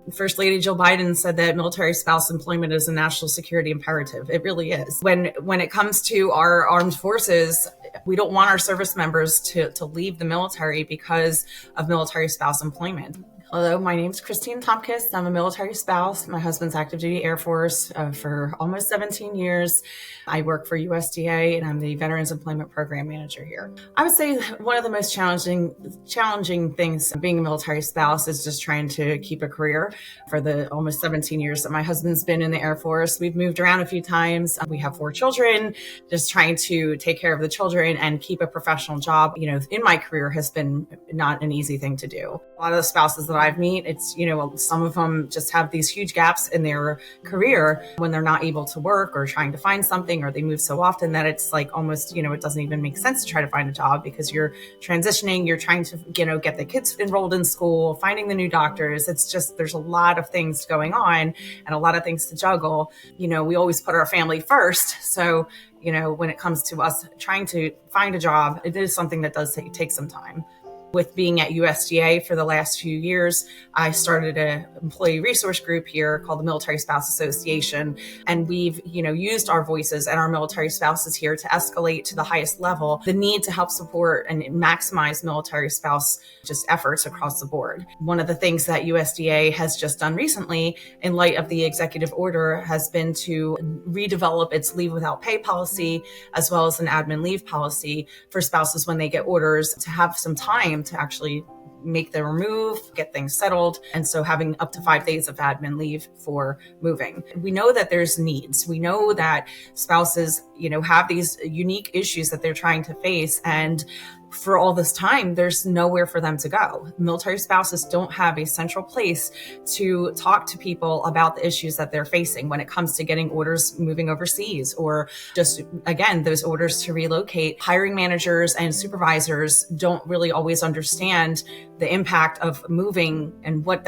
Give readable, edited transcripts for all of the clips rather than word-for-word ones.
First Lady Jill Biden said that military spouse employment is a national security imperative. It really is. When it comes to our armed forces, we don't want our service members to leave the military because of military spouse employment. Hello, my name is Christine Tomkus. I'm a military spouse. My husband's active duty Air Force for almost 17 years. I work for USDA and I'm the Veterans Employment Program Manager here. I would say one of the most challenging things being a military spouse is just trying to keep a career. For the almost 17 years that my husband's been in the Air Force, we've moved around a few times. We have 4 children. Just trying to take care of the children and keep a professional job, in my career has been not an easy thing to do. A lot of the spouses that I've met, it's, some of them just have these huge gaps in their career when they're not able to work or trying to find something, or they move so often that it's like almost, it doesn't even make sense to try to find a job because you're transitioning, you're trying to, get the kids enrolled in school, finding the new doctors. It's just, there's a lot of things going on and a lot of things to juggle. We always put our family first. So, when it comes to us trying to find a job, it is something that does take some time. With being at USDA for the last few years, I started an employee resource group here called the Military Spouse Association. And we've, used our voices and our military spouses here to escalate to the highest level the need to help support and maximize military spouse just efforts across the board. One of the things that USDA has just done recently in light of the executive order has been to redevelop its leave without pay policy, as well as an admin leave policy for spouses when they get orders to have some time to actually make the move, get things settled. And so having up to 5 days of admin leave for moving. We know that there's needs. We know that spouses, have these unique issues that they're trying to face. And for all this time, there's nowhere for them to go. Military spouses don't have a central place to talk to people about the issues that they're facing when it comes to getting orders moving overseas, or just, again, those orders to relocate. Hiring managers and supervisors don't really always understand the impact of moving and what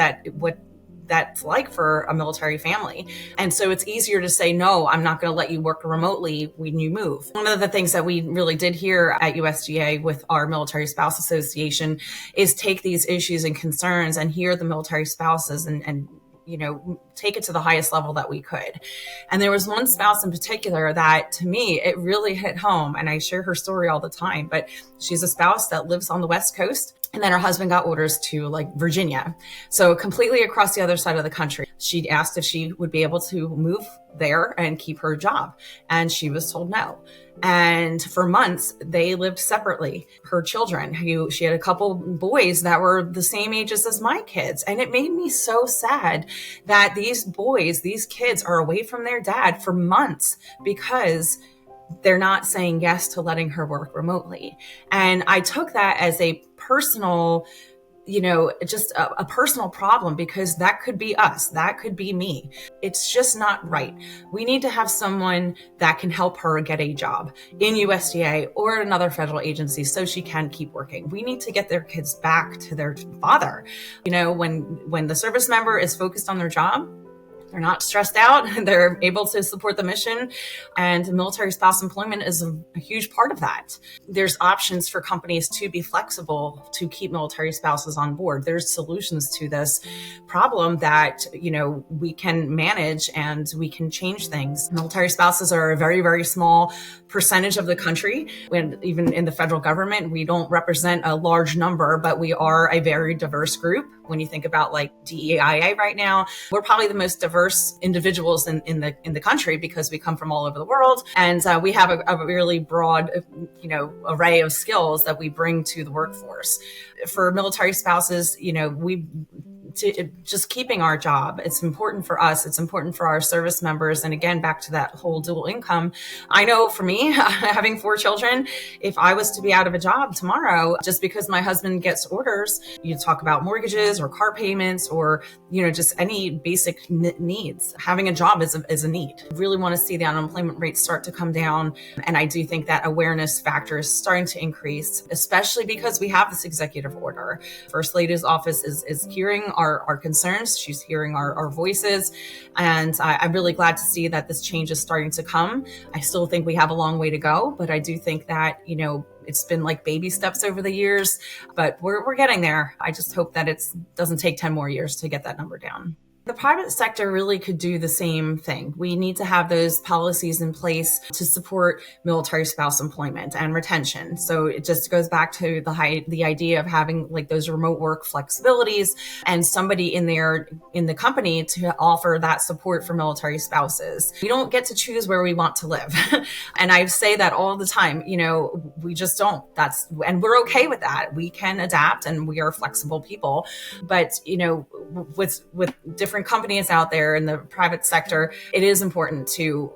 that's like for a military family. And so it's easier to say, no, I'm not going to let you work remotely when you move. One of the things that we really did here at USDA with our Military Spouse Association is take these issues and concerns and hear the military spouses and take it to the highest level that we could. And there was one spouse in particular that, to me, it really hit home. And I share her story all the time, but she's a spouse that lives on the West Coast. And then her husband got orders to Virginia. So completely across the other side of the country. She asked if she would be able to move there and keep her job. And she was told no. And for months, they lived separately. Her children, she had a couple boys that were the same ages as my kids. And it made me so sad that these kids are away from their dad for months because they're not saying yes to letting her work remotely. And I took that as a personal, just a personal problem, because that could be us. That could be me. It's just not right. We need to have someone that can help her get a job in USDA or another federal agency so she can keep working. We need to get their kids back to their father. When the service member is focused on their job, they're not stressed out. They're able to support the mission. And military spouse employment is a huge part of that. There's options for companies to be flexible to keep military spouses on board. There's solutions to this problem that, we can manage and we can change things. Military spouses are a very, very small percentage of the country. When even in the federal government, we don't represent a large number, but we are a very diverse group. When you think about DEIA right now, we're probably the most diverse individuals in the country because we come from all over the world. And we have a really broad, array of skills that we bring to the workforce. For military spouses, just keeping our job. It's important for us. It's important for our service members. And again, back to that whole dual income. I know for me, having 4 children, if I was to be out of a job tomorrow, just because my husband gets orders, you talk about mortgages or car payments or, just any basic needs. Having a job is a need. I really want to see the unemployment rates start to come down. And I do think that awareness factor is starting to increase, especially because we have this executive order. First Lady's office is hearing our concerns. She's hearing our voices. And I'm really glad to see that this change is starting to come. I still think we have a long way to go, but I do think that, It's been like baby steps over the years, but we're getting there. I just hope that it doesn't take 10 more years to get that number down. The private sector really could do the same thing. We need to have those policies in place to support military spouse employment and retention. So it just goes back to the idea of having like those remote work flexibilities and somebody in the company to offer that support for military spouses. We don't get to choose where we want to live. And I say that all the time, we just don't. And we're okay with that. We can adapt and we are flexible people. But, with different companies out there in the private sector, it is important to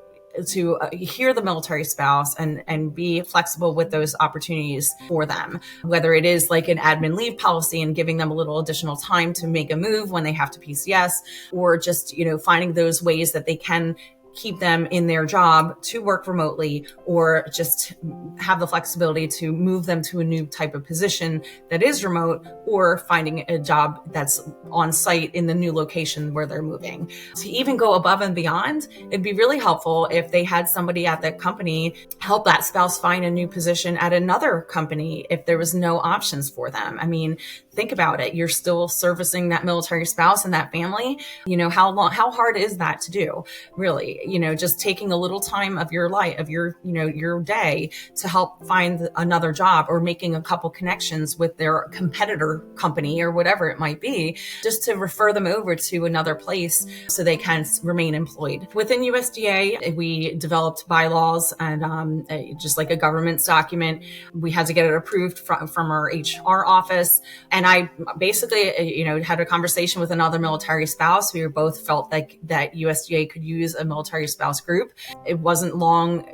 hear the military spouse and be flexible with those opportunities for them, whether it is like an admin leave policy and giving them a little additional time to make a move when they have to PCS, or just, finding those ways that they can keep them in their job to work remotely, or just have the flexibility to move them to a new type of position that is remote, or finding a job that's on site in the new location where they're moving. To even go above and beyond, it'd be really helpful if they had somebody at that company help that spouse find a new position at another company if there was no options for them. I mean, think about it. You're still servicing that military spouse and that family. How hard is that to do? Really, just taking a little time of your life, of your day to help find another job, or making a couple connections with their competitor company or whatever it might be, just to refer them over to another place so they can remain employed. Within USDA, we developed bylaws and just like a government's document. We had to get it approved from our HR office. And I basically, had a conversation with another military spouse. We both felt like that USDA could use a military spouse group. It wasn't long,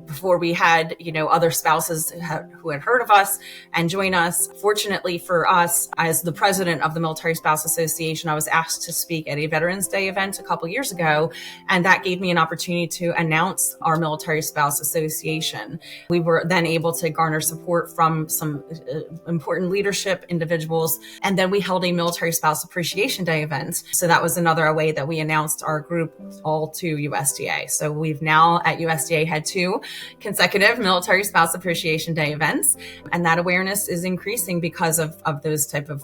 before we had, other spouses who had heard of us and join us. Fortunately for us, as the president of the Military Spouse Association, I was asked to speak at a Veterans Day event a couple years ago, and that gave me an opportunity to announce our Military Spouse Association. We were then able to garner support from some important leadership individuals, and then we held a Military Spouse Appreciation Day event. So that was another way that we announced our group all to USDA. So we've now at USDA had 2 consecutive Military Spouse Appreciation Day events, and that awareness is increasing because of those type of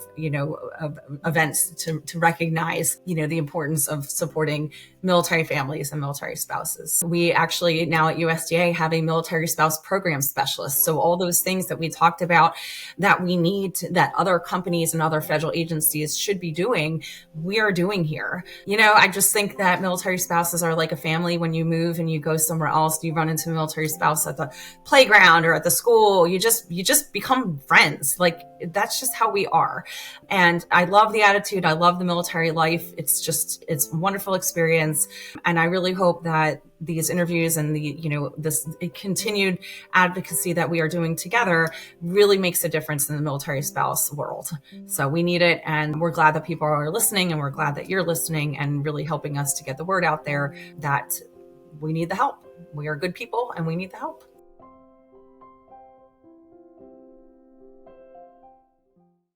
of events to recognize the importance of supporting military families and military spouses. We actually now at USDA have a military spouse program specialist. So all those things that we talked about that we need that other companies and other federal agencies should be doing, we are doing here. I just think that military spouses are like a family. When you move and you go somewhere else, you run into a military spouse at the playground or at the school, you just become friends. Like, that's just how we are. And I love the attitude. I love the military life. It's a wonderful experience. And I really hope that these interviews and this continued advocacy that we are doing together really makes a difference in the military spouse world. So we need it. And we're glad that people are listening, and we're glad that you're listening and really helping us to get the word out there that we need the help. We are good people and we need the help.